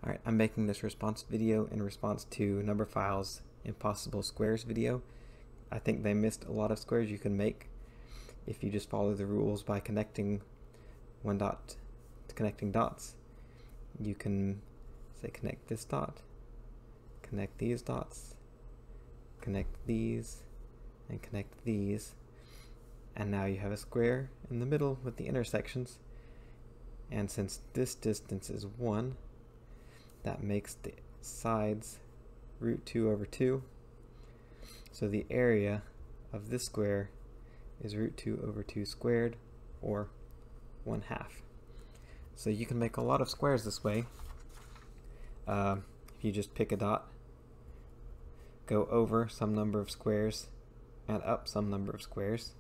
Alright, I'm making this response video in response to Numberphile's Impossible Squares video. I think they missed a lot of squares you can make if you just follow the rules by connecting one dot to connecting dots. You can say connect this dot, connect these dots, connect these, and connect these, and now you have a square in the middle with the intersections. And since this distance is 1, that makes the sides root 2 over 2. So the area of this square is root 2 over 2 squared, or 1/2. So you can make a lot of squares this way. If you just pick a dot, go over some number of squares, and up some number of squares.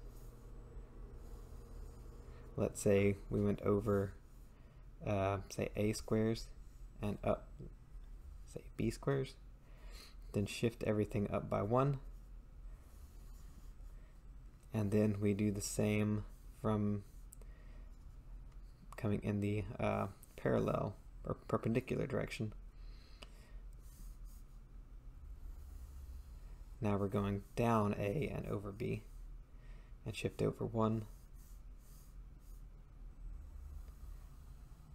Let's say we went over, say, A squares, and up, say, B squares. Then shift everything up by 1. And then we do the same from coming in the parallel or perpendicular direction. Now we're going down A and over B, and shift over 1.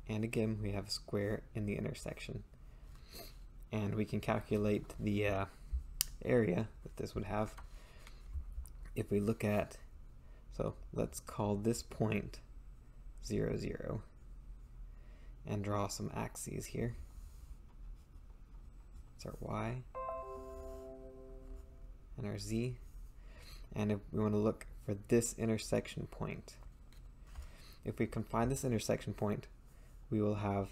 And again, we have a square in the intersection. And we can calculate the area that this would have if we look at, so let's call this point 0, 0, and draw some axes here. It's our Y and our Z. And if we want to look for this intersection point, if we can find this intersection point, we will have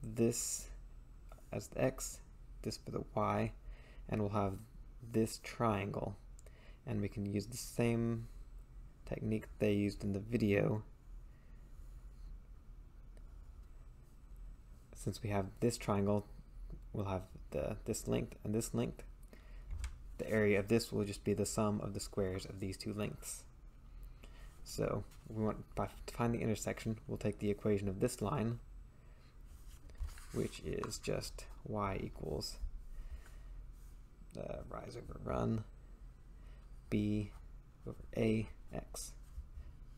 this as the X, this for the Y, and we'll have this triangle. And we can use the same technique they used in the video. Since we have this triangle, we'll have this length and this length. The area of this will just be the sum of the squares of these two lengths. So we want to find the intersection, we'll take the equation of this line, which is just y equals rise over run b over a x,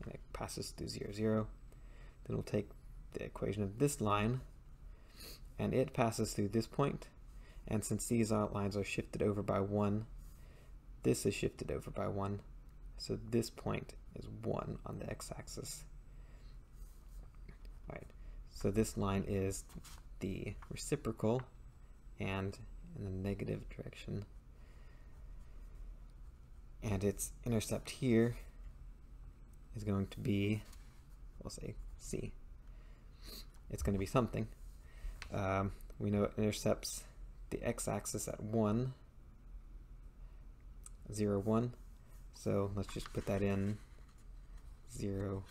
and it passes through 0, 0. Then we'll take the equation of this line, and it passes through this point, and since these lines are shifted over by 1, this is shifted over by 1, so this point is 1 on the x-axis. Right. So this line is the reciprocal and in the negative direction. And its intercept here is going to be, we'll say C. It's going to be something. We know it intercepts the x-axis at 1, 0, 1. So let's just put that in 0,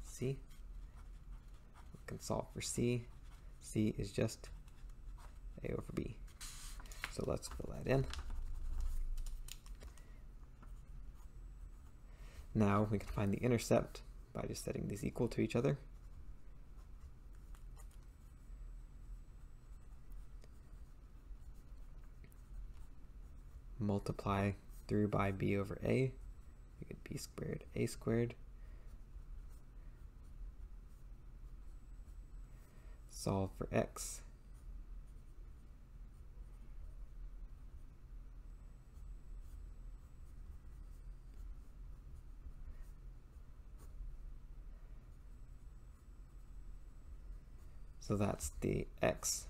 C. We can solve for C. C is just A over B. So let's fill that in. Now we can find the intercept by just setting these equal to each other. Multiply through by b over a, we get b squared a squared. Solve for x. So that's the x.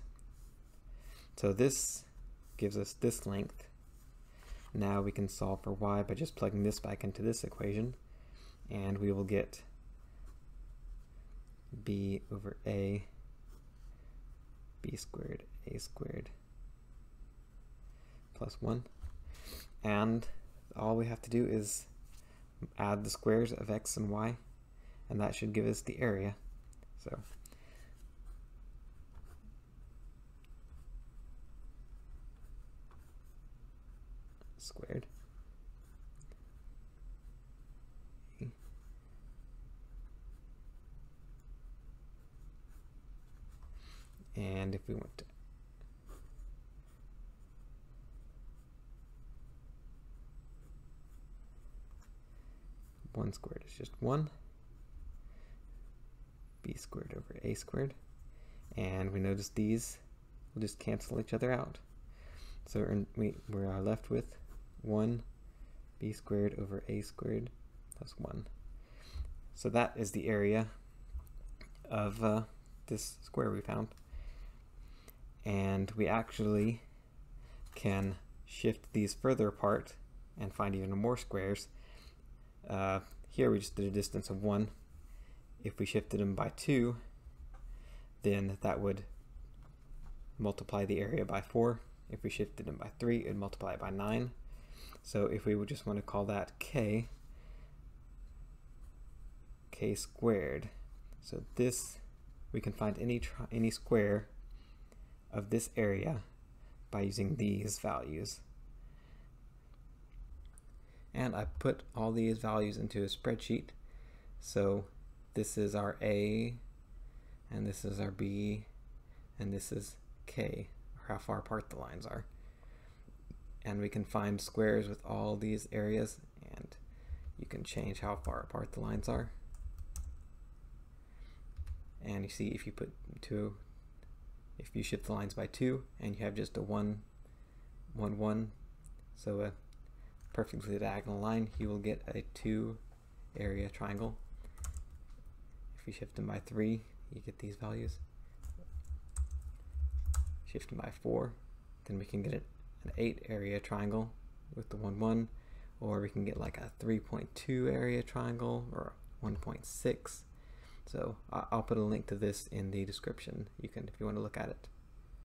So this gives us this length. Now we can solve for y by just plugging this back into this equation, and we will get b over a, b squared a squared plus 1. And all we have to do is add the squares of x and y, and that should give us the area. So squared And if we went to one squared is just 1, b squared over a squared, and we notice these will just cancel each other out. So we are left with 1 b squared over a squared plus 1. So that is the area of this square we found. And we actually can shift these further apart and find even more squares. Here we just did a distance of 1. If we shifted them by 2, then that would multiply the area by 4. If we shifted them by 3, it would multiply it by 9. So if we would just want to call that k squared. So this, we can find any square of this area by using these values. And I put all these values into a spreadsheet. So this is our A, and this is our B, and this is K, or how far apart the lines are. And we can find squares with all these areas, and you can change how far apart the lines are. And you see, if you shift the lines by 2 and you have just a 1, 1, 1, so a perfectly diagonal line, you will get a 2 area triangle. If you shift them by 3, you get these values. Shift them by 4, then we can get an 8 area triangle with the 1, 1, or we can get like a 3.2 area triangle or 1.6. So I'll put a link to this in the description. You can, if you want to look at it.